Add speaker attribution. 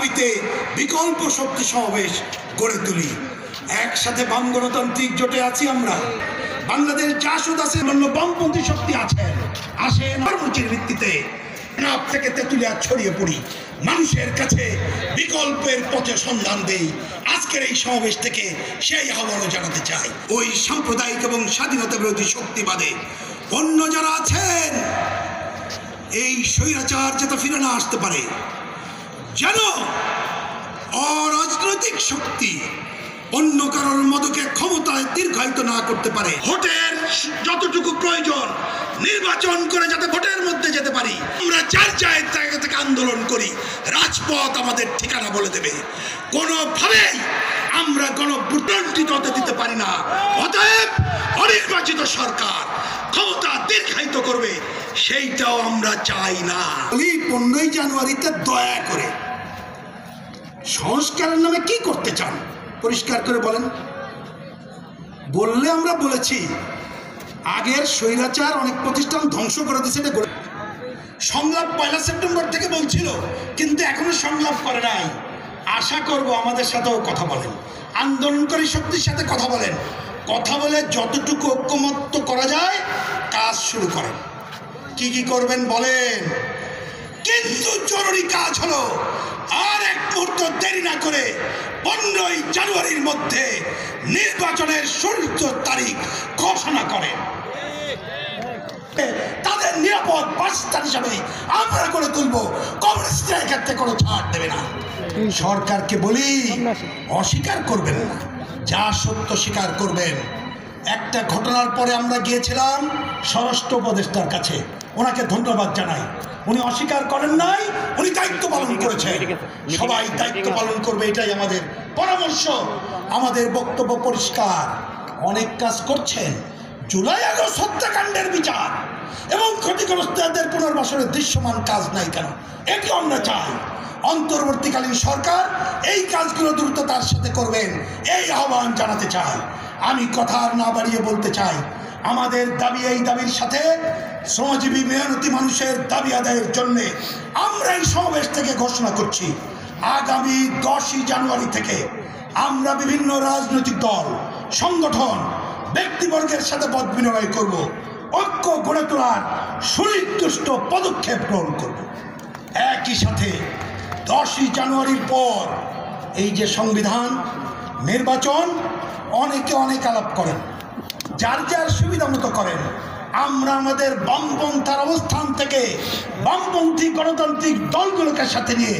Speaker 1: দাবিতে বিকল্প শক্তি সমাবেশ গড়ে তুলি। একসাথে বাম গণতান্ত্রিক জোটে আছি আমরা। বাংলাদেশ জাসদ আছে, অন্য বামপন্থী শক্তি আছে, আসেন কর্মসূচির ভিত্তিতে নাপ থেকে তেঁতুলিয়া ছড়িয়ে পড়ি, মানুষের কাছে বিকল্পের পথে সন্ধান দেই। আজকের এই সমাবেশ থেকে সেই আহ্বানও জানাতে চাই। ওই সাম্প্রদায়িক এবং স্বাধীনতা বিরোধী শক্তিবাদে অন্য যারা আছেন, এই স্বৈরাচার যাতে ফিরে না আসতে পারে, যেন অরাজনৈতিক শক্তি অন্য কারোর মদকে ক্ষমতায় দীর্ঘায়িত না করতে পারে। ভোটের যতটুকু প্রয়োজন নির্বাচন করে যাতে ভোটের মধ্যে যেতে পারি। আমরা যার জায়গা থেকে আন্দোলন করি, রাজপথ আমাদের ঠিকানা বলে দেবে। কোনোভাবেই আমরা গণভোটান্বিত হতে দিতে পারি না। অতএব অনির্বাচিত সরকার ক্ষমতা দীর্ঘায়িত করবে, সেইটাও আমরা চাই না। 15ই জানুয়ারিতে দয়া করে সংস্কারের নামে কি করতে চান পরিষ্কার করে বলেন। বললে আমরা বলেছি, আগের স্বৈরাচার অনেক প্রতিষ্ঠান ধ্বংস করে দিয়েছে। এটা সংলাপ 1 সেপ্টেম্বর থেকে বলছিল, কিন্তু এখনো সংলাপ করে নাই। আশা করব আমাদের সাথেও কথা বলেন, আন্দোলনকারী শক্তির সাথে কথা বলেন, কথা বলে যতটুকু ঐক্যমত্য করা যায় কাজ শুরু করেন। কি কি করবেন বলেন। কিন্তু জরুরি কাজ হলো আর এক মুহূর্ত দেরি না করে 15ই জানুয়ারির মধ্যে নির্বাচনের সূচিত তারিখ ঘোষণা করেন। তাদের নিরাপদ বাসস্থান হিসাবে আমরা করে তুলব। কমিউনিস্টরা এক্ষেত্রে কোনো ছাড় দেবে না। সরকারকে বলি, অস্বীকার করবেন না, যা সত্য স্বীকার করবেন। একটা ঘটনার পরে আমরা গিয়েছিলাম স্বরাষ্ট্র উপদেষ্টার কাছে, ওনাকে ধন্যবাদ জানাই। উনি অস্বীকার করেন নাই, উনি দায়িত্ব পালন করেছেন। সবাই দায়িত্ব পালন করবে, এটাই আমাদের পরামর্শ। আমাদের বক্তব্য পরিষ্কার, অনেক কাজ করছেন। জুলাই আগস্ট হত্যাকাণ্ডের বিচার এবং ক্ষতিগ্রস্তদের পুনর্বাসনের দৃশ্যমান কাজ নাই কেন, এটি আমরা চাই। অন্তর্বর্তীকালীন সরকার এই কাজগুলো দ্রুততার সাথে করবেন, এই আহ্বান জানাতে চাই। আমি কথা আর না বাড়িয়ে বলতে চাই, আমাদের দাবি, এই দাবির সাথে শ্রমজীবী মেহনতি মানুষের দাবি আদায়ের জন্যে আমরা এই সমাবেশ থেকে ঘোষণা করছি, আগামী 10ই জানুয়ারি থেকে আমরা বিভিন্ন রাজনৈতিক দল, সংগঠন, ব্যক্তিবর্গের সাথে মত বিনিময় করব, ঐক্য গড়ে তোলার সুনির্দিষ্ট পদক্ষেপ গ্রহণ করব। একই সাথে 10ই জানুয়ারির পর এই যে সংবিধান নির্বাচন, অনেকে অনেক আলাপ করেন, যার যার সুবিধা মতো করেন। আমরা আমাদের বামপন্থার অবস্থান থেকে বামপন্থী গণতান্ত্রিক দলগুলোকে সাথে নিয়ে